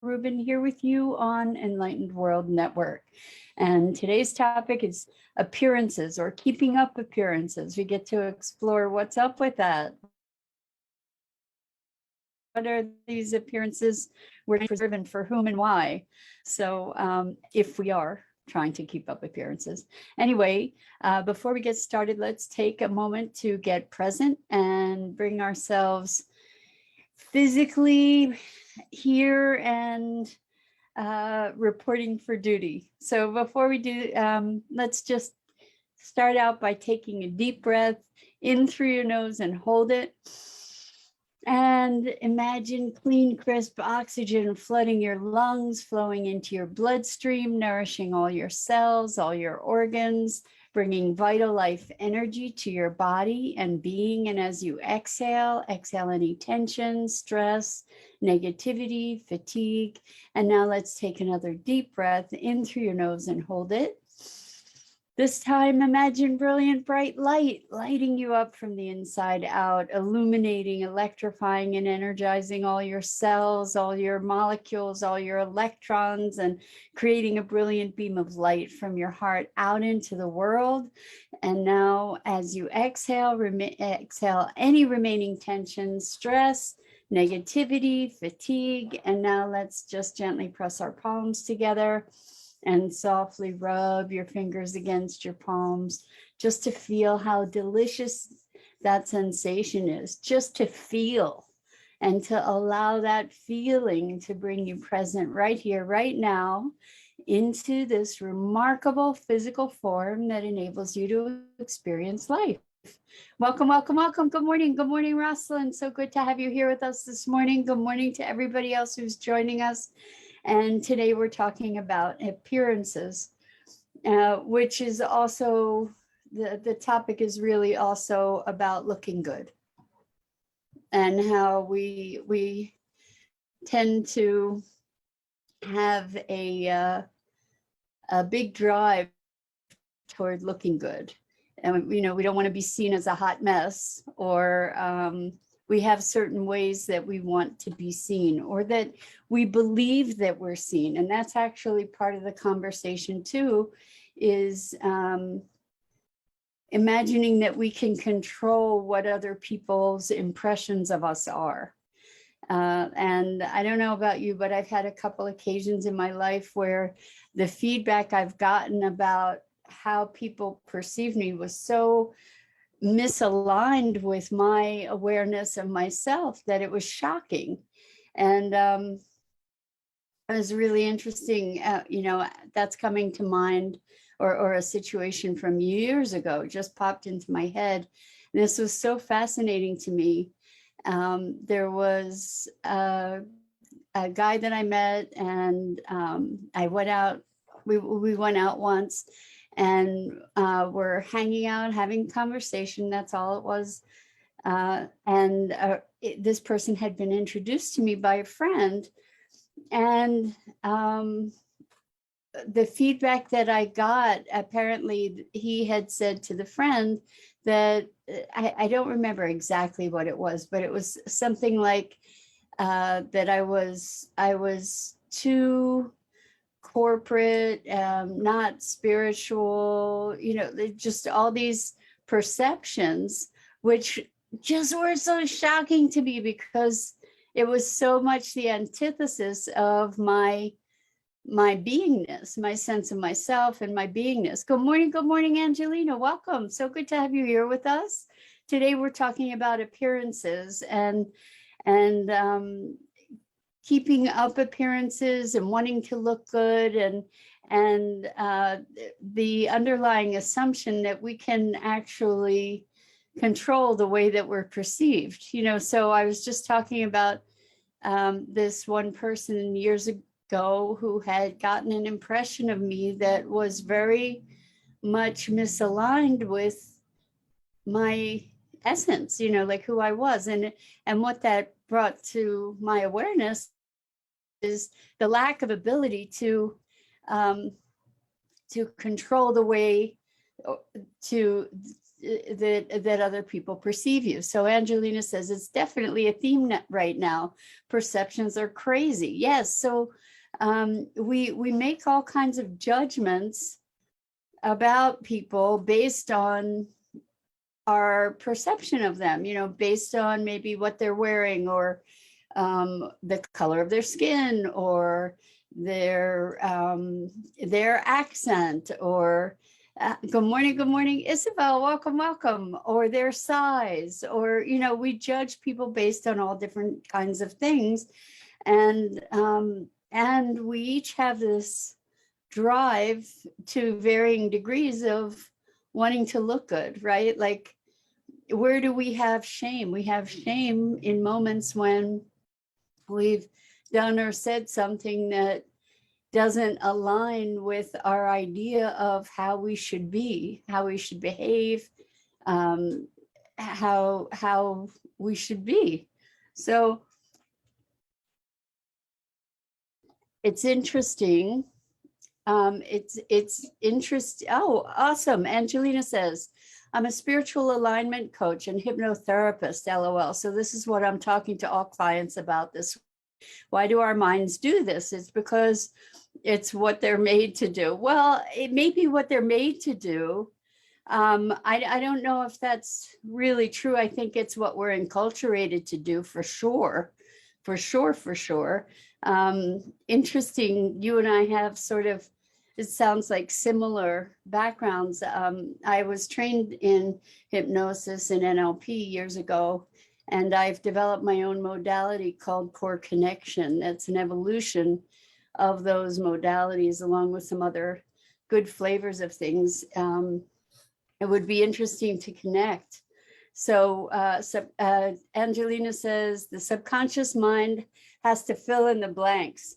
Rubin here with you on Enlightened World Network. And today's topic is appearances or keeping up appearances. We get to explore what's up with that. What are these appearances we're driven for whom and why? So if we are trying to keep up appearances. Anyway, before we get started, let's take a moment to get present and bring ourselves physically here and reporting for duty. So before we do, let's just start out by taking a deep breath in through your nose and hold it. And imagine clean, crisp oxygen flooding your lungs, flowing into your bloodstream, nourishing all your cells, all your organs, bringing vital life energy to your body and being. And as you exhale, exhale any tension, stress, negativity, fatigue. And now let's take another deep breath in through your nose and hold it. This time, imagine brilliant, bright light lighting you up from the inside out, illuminating, electrifying, and energizing all your cells, all your molecules, all your electrons, and creating a brilliant beam of light from your heart out into the world. And now, as you exhale, exhale any remaining tension, stress, negativity, fatigue. And now let's just gently press our palms together and softly rub your fingers against your palms just to feel how delicious that sensation is, just to feel and to allow that feeling to bring you present right here, right now, into this remarkable physical form that enables you to experience life. Welcome, welcome, welcome. Good morning. Good morning, Rosalind. So good to have you here with us this morning. Good morning to everybody else who's joining us. And today we're talking about appearances, which is also, the topic is really also about looking good and how we tend to have a big drive toward looking good. And, you know, we don't want to be seen as a hot mess, or we have certain ways that we want to be seen, or that we believe that we're seen. And that's actually part of the conversation too, is imagining that we can control what other people's impressions of us are. And I don't know about you, but I've had a couple occasions in my life where the feedback I've gotten about how people perceive me was so misaligned with my awareness of myself that it was shocking. And it was really interesting. You know, that's coming to mind, or a situation from years ago just popped into my head. And this was so fascinating to me. There was a guy that I met, and I went out, we went out once, and we're hanging out, having conversation. That's all it was. This person had been introduced to me by a friend. And the feedback that I got, apparently he had said to the friend that, I don't remember exactly what it was, but it was something like that I was too corporate, not spiritual, you know, just all these perceptions, which just were so shocking to me because it was so much the antithesis of my beingness, my sense of myself and my beingness. Good morning, Angelina. Welcome. So good to have you here with us. Today we're talking about appearances and keeping up appearances and wanting to look good, and the underlying assumption that we can actually control the way that we're perceived. You know, so I was just talking about this one person years ago who had gotten an impression of me that was very much misaligned with my essence, you know, like who I was. And what that brought to my awareness is the lack of ability to control the way, to that other people perceive you. So Angelina says it's definitely a theme right now. Perceptions are crazy. Yes. So we make all kinds of judgments about people based on our perception of them, based on maybe what they're wearing, or the color of their skin, or their accent, or good morning, Isabel, welcome, or their size, or we judge people based on all different kinds of things, and we each have this drive to varying degrees of wanting to look good, right? Like, where do we have shame? We have shame in moments when we've done or said something that doesn't align with our idea of how we should be, how we should behave, how we should be. So it's interesting. It's interesting. Oh, awesome. Angelina says, I'm a spiritual alignment coach and hypnotherapist, LOL. So this is what I'm talking to all clients about this. Why do our minds do this? It's because it's what they're made to do. Well, it may be what they're made to do. I don't know if that's really true. I think it's what we're enculturated to do, for sure. Interesting. You and I have sort of, it sounds like, similar backgrounds. I was trained in hypnosis and NLP years ago, and I've developed my own modality called Core Connection. That's an evolution of those modalities, along with some other good flavors of things. It would be interesting to connect. So Angelina says, the subconscious mind has to fill in the blanks.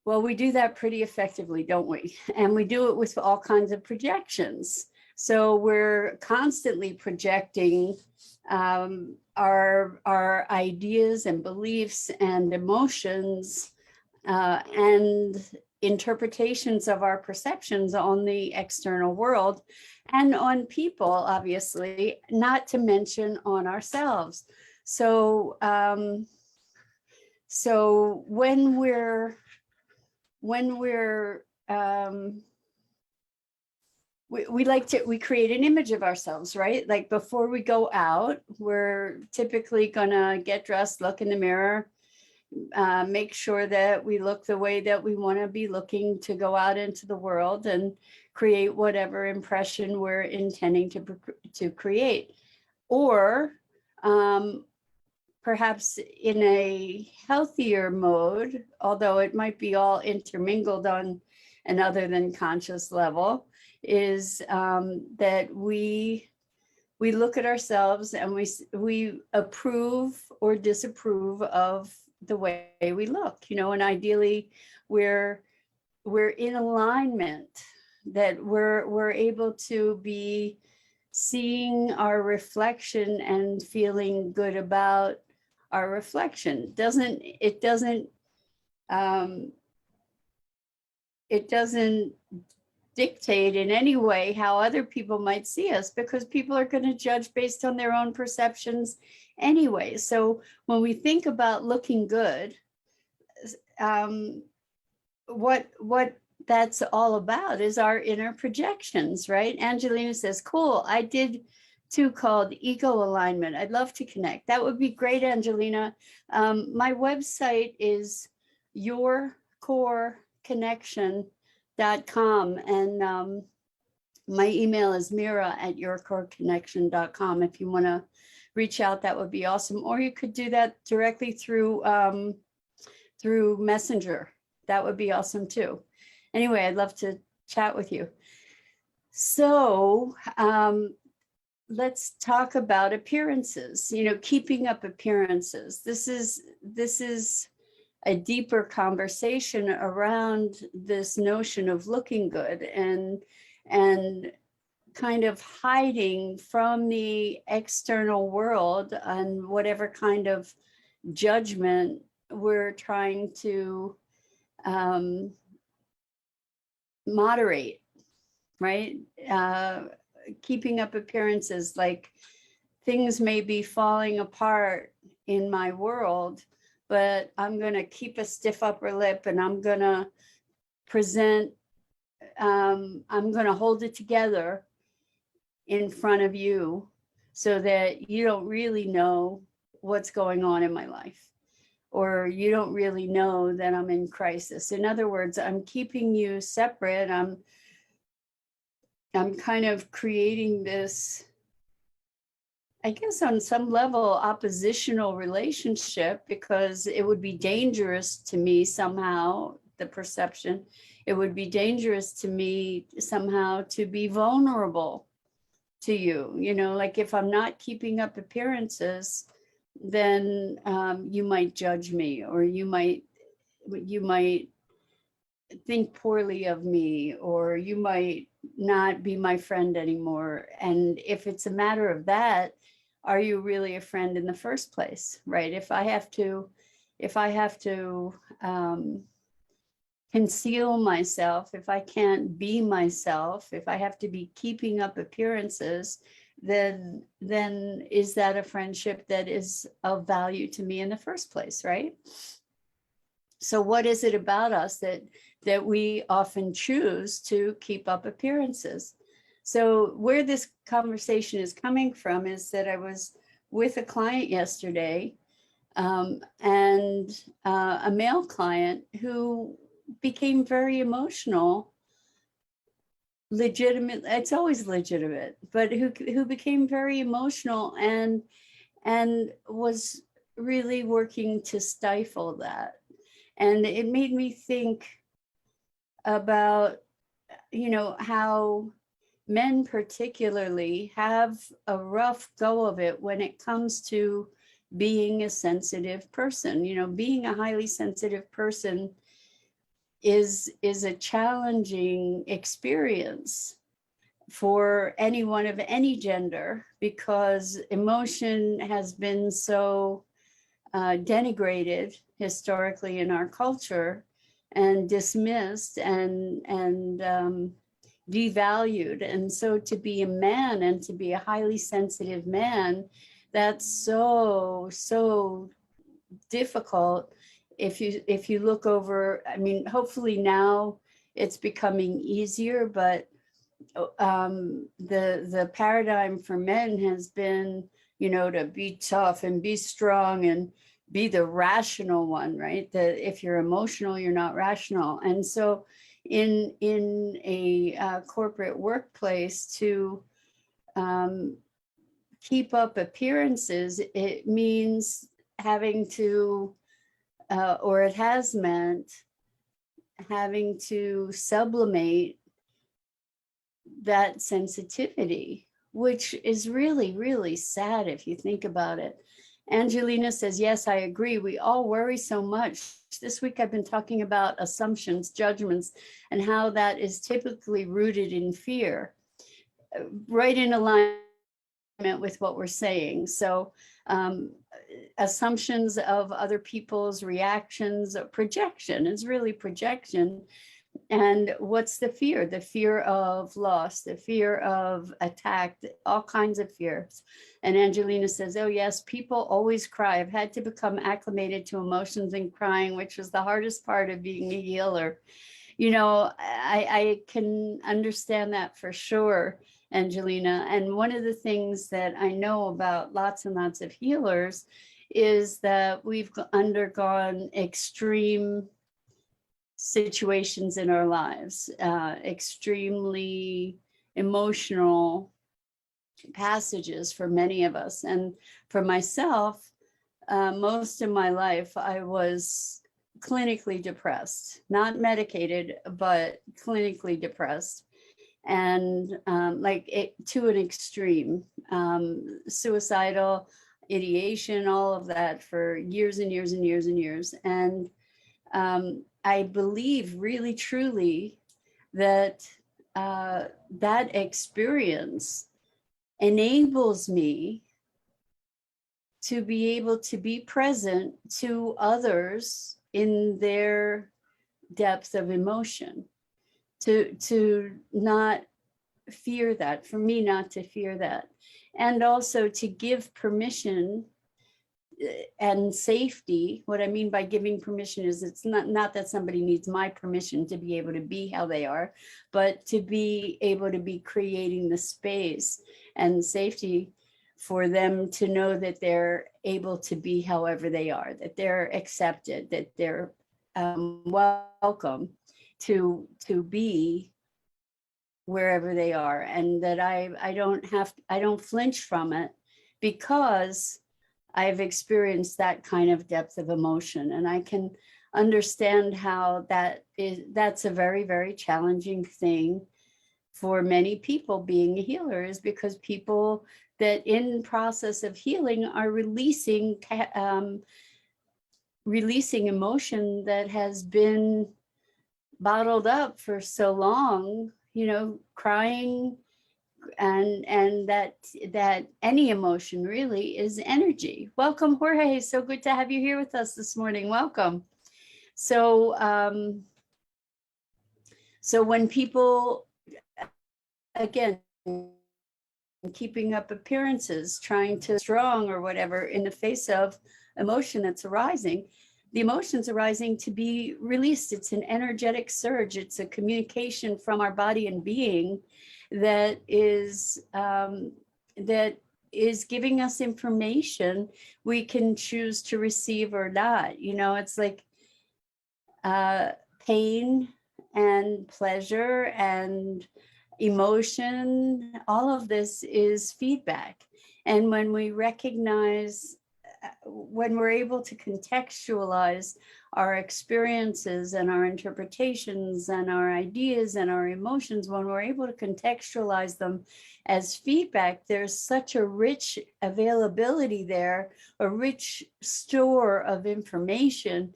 Well, we do that pretty effectively, don't we? And we do it with all kinds of projections. So we're constantly projecting our ideas and beliefs and emotions and interpretations of our perceptions on the external world and on people, obviously, not to mention on ourselves. So when we're we create an image of ourselves, right? Like, before we go out, we're typically gonna get dressed, look in the mirror, make sure that we look the way that we want to be looking to go out into the world and create whatever impression we're intending to create. Or perhaps in a healthier mode, although it might be all intermingled on an other than conscious level, is that we look at ourselves and we approve or disapprove of the way we look, and ideally we're in alignment, that we're able to be seeing our reflection and feeling good about our reflection. It doesn't dictate in any way how other people might see us, because people are going to judge based on their own perceptions anyway. So when we think about looking good, what that's all about is our inner projections, right? Angelina says, cool, I did two called Ego Alignment. I'd love to connect. That would be great, Angelina. My website is yourcoreconnection.com, and my email is mira@yourcoreconnection.com. If you want to reach out, that would be awesome. Or you could do that directly through Messenger. That would be awesome too. Anyway, I'd love to chat with you. So let's talk about appearances, keeping up appearances. This is a deeper conversation around this notion of looking good and kind of hiding from the external world and whatever kind of judgment we're trying to moderate, right? keeping up appearances, like things may be falling apart in my world, but I'm going to keep a stiff upper lip and I'm going to present, I'm going to hold it together in front of you so that you don't really know what's going on in my life, or you don't really know that I'm in crisis. In other words, I'm keeping you separate. I'm kind of creating this, I guess on some level, oppositional relationship, because it would be dangerous to me somehow, the perception, it would be dangerous to me somehow to be vulnerable to you. You know, like if I'm not keeping up appearances, then you might judge me, or you might think poorly of me, or you might not be my friend anymore. And if it's a matter of that, are you really a friend in the first place, right? If I have to conceal myself, if I can't be myself, if I have to be keeping up appearances, then is that a friendship that is of value to me in the first place, right? So what is it about us that we often choose to keep up appearances? So where this conversation is coming from is that I was with a client yesterday, and a male client who became very emotional, legitimate, it's always legitimate, but who became very emotional and was really working to stifle that. And it made me think about, you know, how men particularly have a rough go of it when it comes to being a sensitive person. You know, being a highly sensitive person is a challenging experience for anyone of any gender, because emotion has been so denigrated historically in our culture, and dismissed and devalued. And so to be a man, and to be a highly sensitive man, that's so difficult. If you look over, I mean, hopefully now it's becoming easier, but the paradigm for men has been, you know, to be tough and be strong and be the rational one, right? That if you're emotional, you're not rational. And so in a corporate workplace, to keep up appearances, it means having to, or it has meant having to sublimate that sensitivity, which is really, really sad if you think about it. Angelina says, yes, I agree. We all worry so much. This week I've been talking about assumptions, judgments, and how that is typically rooted in fear, right in alignment with what we're saying. So assumptions of other people's reactions, projection is really projection. And what's the fear? The fear of loss, the fear of attack, all kinds of fears. And Angelina says, oh yes, people always cry. I've had to become acclimated to emotions and crying, which was the hardest part of being a healer. You know, I can understand that for sure, Angelina. And one of the things that I know about lots and lots of healers is that we've undergone extreme situations in our lives, extremely emotional passages for many of us. And for myself, most of my life, I was clinically depressed, not medicated, but clinically depressed. And to an extreme, suicidal ideation, all of that for years and years and years and years. And I believe really, truly that that experience enables me to be able to be present to others in their depth of emotion, to not fear that, for me not to fear that. And also to give permission and safety. What I mean by giving permission is it's not that somebody needs my permission to be able to be how they are, but to be able to be creating the space and safety for them to know that they're able to be however they are, that they're accepted, that they're welcome to be wherever they are, and that I don't flinch from it, because I've experienced that kind of depth of emotion, and I can understand how that's a very, very challenging thing for many people being a healer, is because people that in process of healing are releasing emotion that has been bottled up for so long, crying, and that any emotion really is energy. Welcome, Jorge. So good to have you here with us this morning. Welcome. So when people, again, keeping up appearances, trying to be strong or whatever in the face of emotion that's arising, the emotions arising to be released. It's an energetic surge. It's a communication from our body and being that is giving us information we can choose to receive or not. It's like pain and pleasure and emotion. All of this is feedback. And when we recognize, when we're able to contextualize our experiences and our interpretations and our ideas and our emotions, when we're able to contextualize them as feedback, there's such a rich availability there, a rich store of information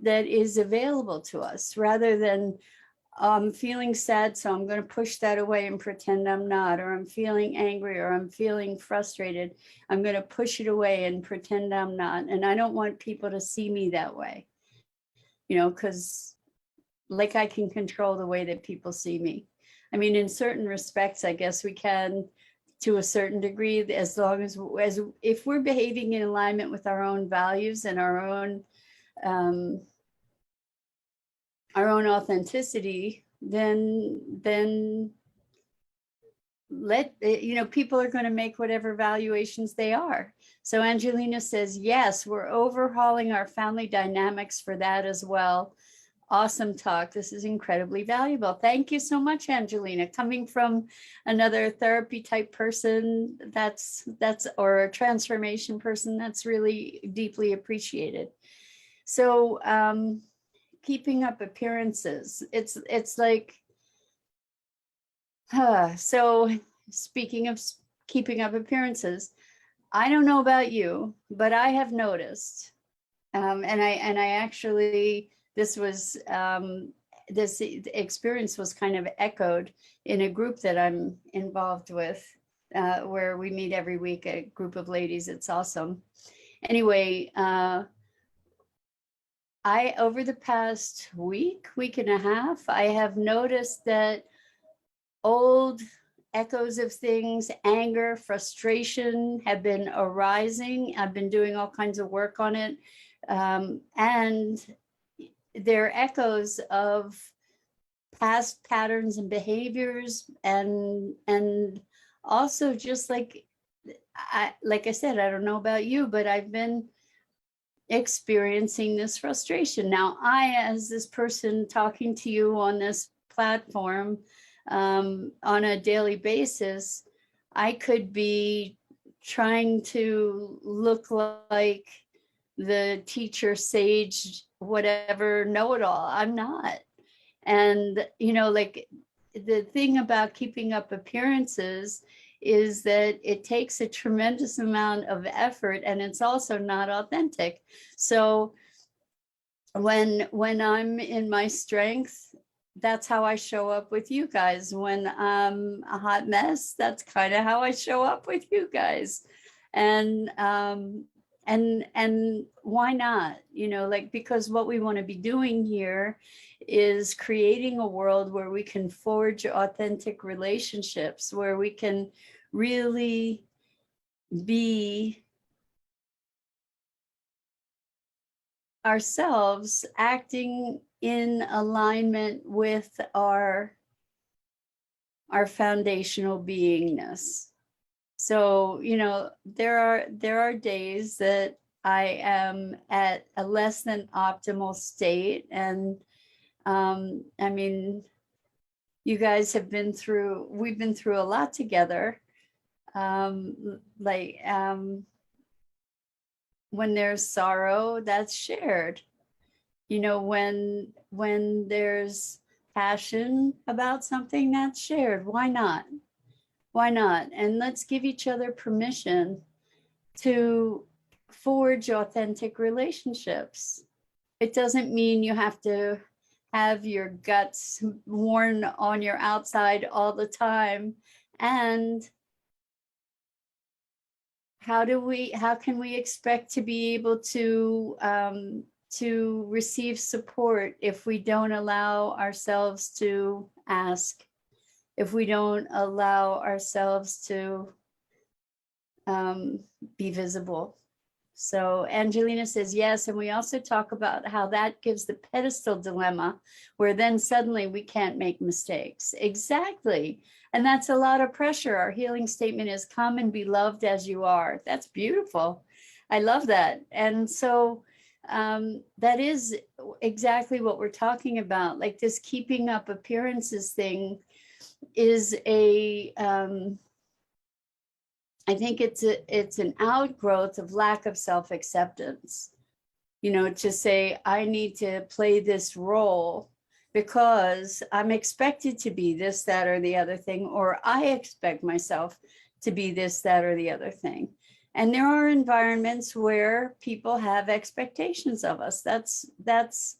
that is available to us, rather than I'm feeling sad, so I'm going to push that away and pretend I'm not, or I'm feeling angry, or I'm feeling frustrated. I'm going to push it away and pretend I'm not. And I don't want people to see me that way, because like I can control the way that people see me. I mean, in certain respects, I guess we can, to a certain degree, as long as if we're behaving in alignment with our own values and our own authenticity, then people are going to make whatever valuations they are. So Angelina says, yes, we're overhauling our family dynamics for that as well. Awesome talk. This is incredibly valuable. Thank you so much, Angelina. Coming from another therapy type person, that's or a transformation person, that's really deeply appreciated. So keeping up appearances, it's like, so speaking of keeping up appearances, I don't know about you, but I have noticed, and I actually, this experience was kind of echoed in a group that I'm involved with, where we meet every week, a group of ladies. It's awesome. Anyway, over the past week and a half, I have noticed that old echoes of things, anger, frustration, have been arising. I've been doing all kinds of work on it. And they're echoes of past patterns and behaviors, and also just like I said, I don't know about you, but I've been experiencing this frustration. Now, I, as this person talking to you on this platform on a daily basis, I could be trying to look like the teacher, sage, whatever, know-it-all. I'm not. And, like, the thing about keeping up appearances is that it takes a tremendous amount of effort, and it's also not authentic. So when I'm in my strength, that's how I show up with you guys. When I'm a hot mess, that's kind of how I show up with you guys. And and why not? Like, because what we want to be doing here is creating a world where we can forge authentic relationships, where we can really be ourselves, acting in alignment with our foundational beingness. So, there are days that I am at a less than optimal state. And I mean, you guys we've been through a lot together. Like, when there's sorrow, that's shared. When there's passion about something, that's shared. Why not? Why not? And let's give each other permission to forge authentic relationships. It doesn't mean you have to have your guts worn on your outside all the time. And how can we expect to be able to receive support if we don't allow ourselves to ask, if we don't allow ourselves to be visible? So Angelina says yes. And we also talk about how that gives the pedestal dilemma, where then suddenly we can't make mistakes. Exactly. And that's a lot of pressure. Our healing statement is come and be loved as you are. That's beautiful. I love that. And so that is exactly what we're talking about. Like, this keeping up appearances thing is I think it's an outgrowth of lack of self-acceptance. To say, I need to play this role because I'm expected to be this, that, or the other thing, or I expect myself to be this, that, or the other thing. And there are environments where people have expectations of us. That's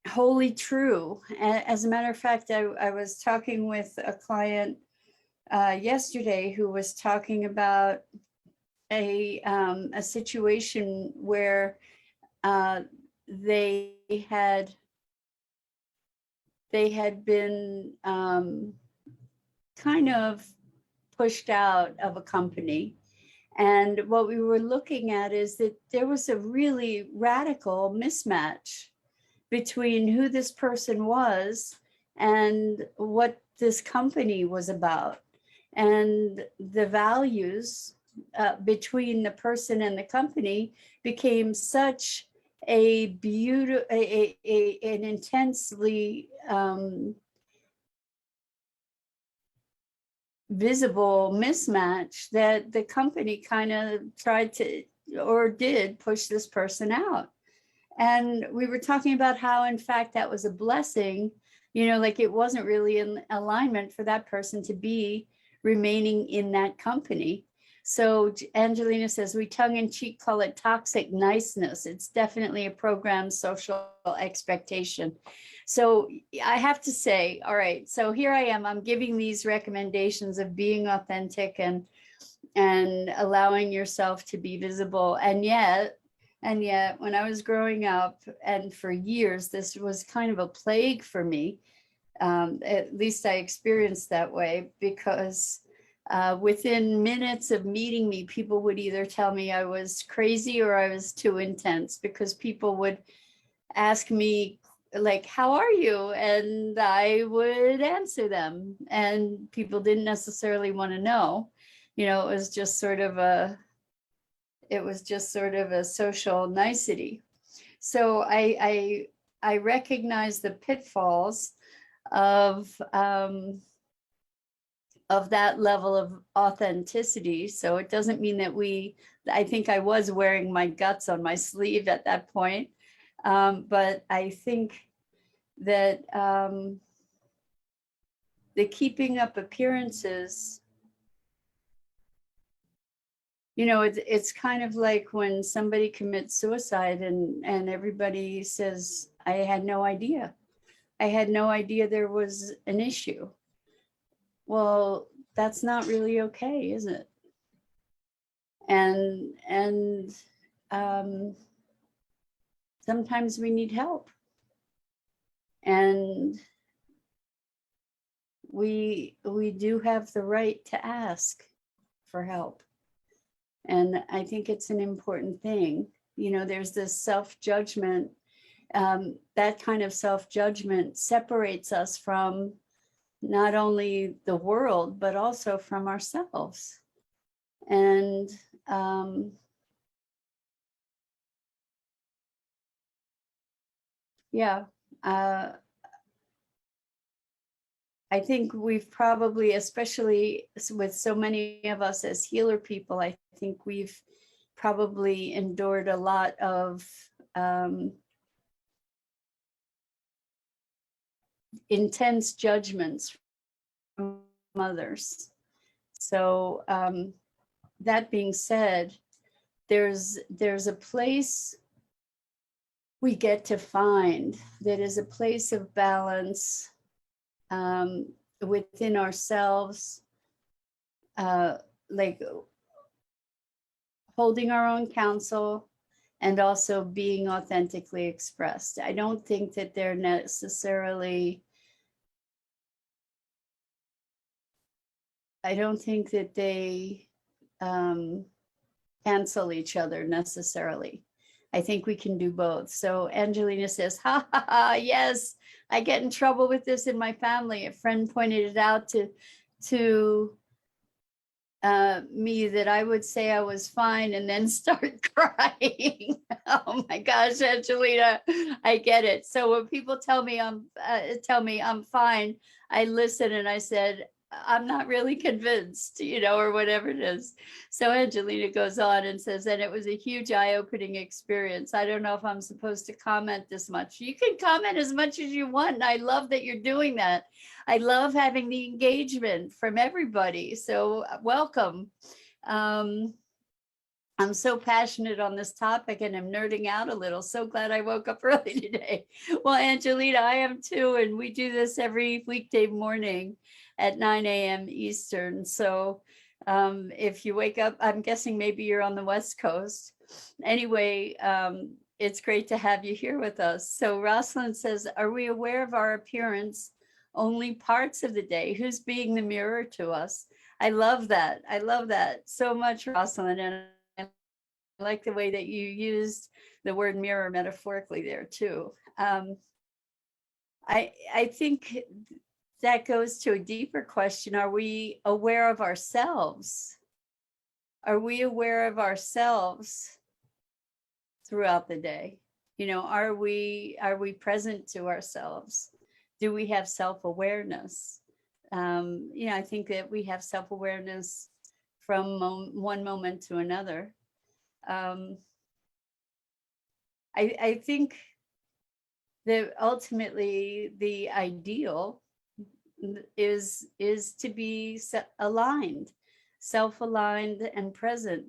wholly true. As a matter of fact, I was talking with a client yesterday who was talking about a situation where they had been kind of pushed out of a company. And what we were looking at is that there was a really radical mismatch between who this person was and what this company was about. And the values between the person and the company became such a beautiful, an intensely visible mismatch that the company kind of tried to, or did, push this person out. And we were talking about how, in fact, that was a blessing, like it wasn't really in alignment for that person to be remaining in that company. So Angelina says, we tongue in cheek call it toxic niceness. It's definitely a programmed social expectation. So I have to say, all right, so here I am, I'm giving these recommendations of being authentic and allowing yourself to be visible. And yet, when I was growing up, and for years, this was kind of a plague for me. At least I experienced that way, because within minutes of meeting me, people would either tell me I was crazy or I was too intense, because people would ask me, like, how are you? And I would answer them, and people didn't necessarily want to know. It was just sort of a social nicety. So I recognize the pitfalls of that level of authenticity. So it doesn't mean that I think I was wearing my guts on my sleeve at that point. But I think that the keeping up appearances, it's kind of like when somebody commits suicide and everybody says, I had no idea. I had no idea there was an issue. Well, that's not really okay, is it? And sometimes we need help. And we do have the right to ask for help. And I think it's an important thing. You know, there's this self-judgment. That kind of self-judgment separates us from not only the world, but also from ourselves. And yeah, I think we've probably, especially with so many of us as healer people, I think we've probably endured a lot of intense judgments from others. So that being said, there's a place we get to find that is a place of balance within ourselves, like holding our own counsel and also being authentically expressed. I don't think that they're necessarily, I don't think that they cancel each other necessarily. I think we can do both. So Angelina says, ha ha ha, yes, I get in trouble with this in my family. A friend pointed it out to me that I would say I was fine and then start crying. Oh my gosh, Angelina, I get it. So when people tell me I'm fine, I listen and I said, I'm not really convinced, you know, or whatever it is. So Angelina goes on and says, and it was a huge eye-opening experience. I don't know if I'm supposed to comment this much. You can comment as much as you want. And I love that you're doing that. I love having the engagement from everybody. So welcome. I'm so passionate on this topic and I'm nerding out a little. So glad I woke up early today. Well, Angelina, I am too. And we do this every weekday morning at 9 a.m. Eastern. So if you wake up, I'm guessing maybe you're on the West Coast. Anyway, it's great to have you here with us. So Rosalind says, are we aware of our appearance only parts of the day? Who's being the mirror to us? I love that. I love that so much, Rosalind. And I like the way that you used the word mirror metaphorically there too. I think that goes to a deeper question. Are we aware of ourselves? Are we aware of ourselves throughout the day? You know, are we present to ourselves? Do we have self-awareness? You know, I think that we have self-awareness from one moment to another. I think that ultimately the ideal is to be aligned, self-aligned and present.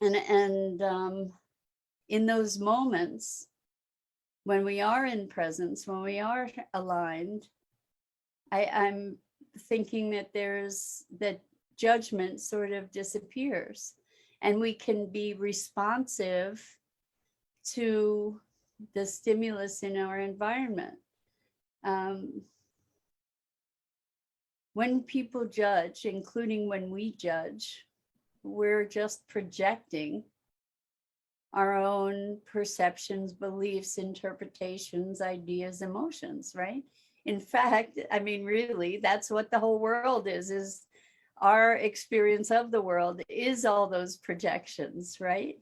And in those moments, when we are in presence, when we are aligned, I'm thinking that that judgment sort of disappears and we can be responsive to the stimulus in our environment. When people judge, including when we judge, we're just projecting our own perceptions, beliefs, interpretations, ideas, emotions, right? In fact, I mean, really, that's what the whole world is our experience of the world is all those projections, right?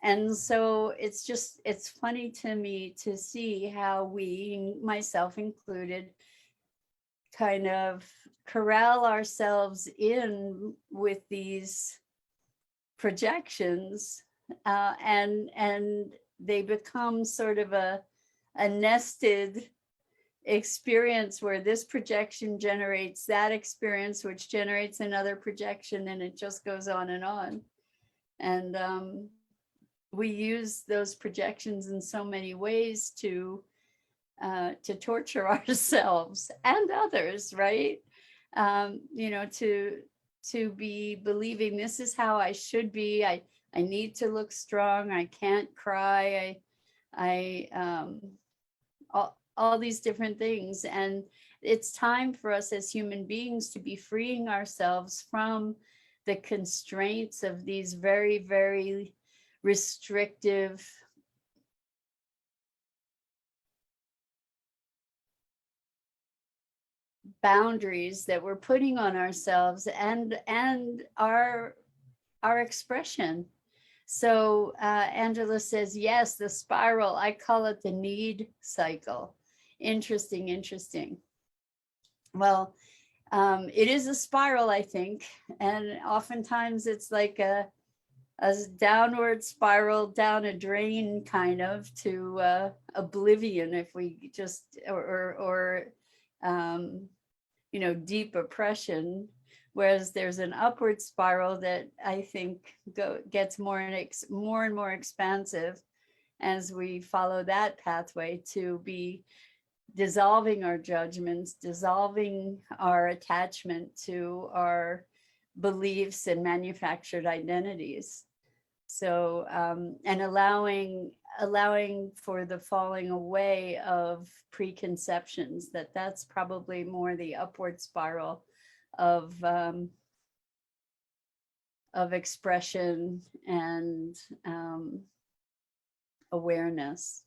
And so it's funny to me to see how we, myself included, kind of corral ourselves in with these projections, and they become sort of a nested experience where this projection generates that experience, which generates another projection, and it just goes on and on. And we use those projections in so many ways to torture ourselves and others, right? You know, to be believing this is how I should be. I need to look strong. I can't cry. All these different things. And it's time for us as human beings to be freeing ourselves from the constraints of these very, very restrictive boundaries that we're putting on ourselves and our expression. So Angela says, yes, the spiral, I call it the need cycle. Interesting, interesting. Well, it is a spiral, I think. And oftentimes it's like a downward spiral down a drain kind of to oblivion if we just, or deep oppression. Whereas there's an upward spiral that I think gets more and more expansive as we follow that pathway to be dissolving our judgments, dissolving our attachment to our beliefs and manufactured identities. So, and allowing for the falling away of preconceptions, that's probably more the upward spiral of expression and awareness.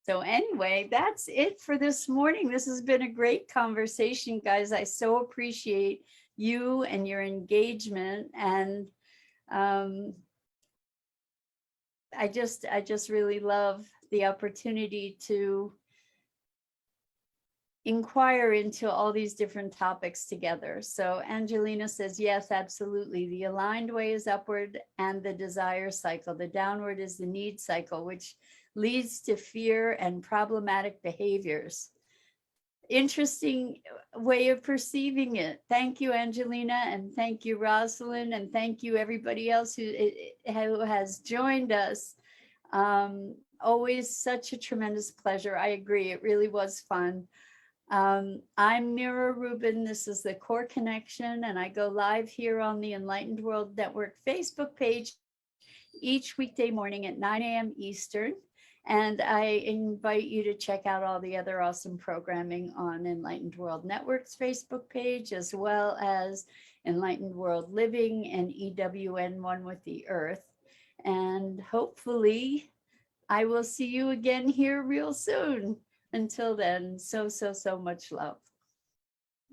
So anyway, that's it for this morning. This has been a great conversation, guys. I so appreciate you and your engagement. And I just really love the opportunity to inquire into all these different topics together. So Angelina says, yes, absolutely. The aligned way is upward and the desire cycle. The downward is the need cycle, which leads to fear and problematic behaviors. Interesting way of perceiving it. Thank you, Angelina, and thank you, Rosalind, and thank you, everybody else who has joined us. Always such a tremendous pleasure. I agree. It really was fun. I'm Mira Rubin. This is the Core Connection, and I go live here on the Enlightened World Network Facebook page each weekday morning at 9 a.m. Eastern. And I invite you to check out all the other awesome programming on Enlightened World Network's Facebook page, as well as Enlightened World Living and EWN One with the Earth. And hopefully I will see you again here real soon. Until then, so much love.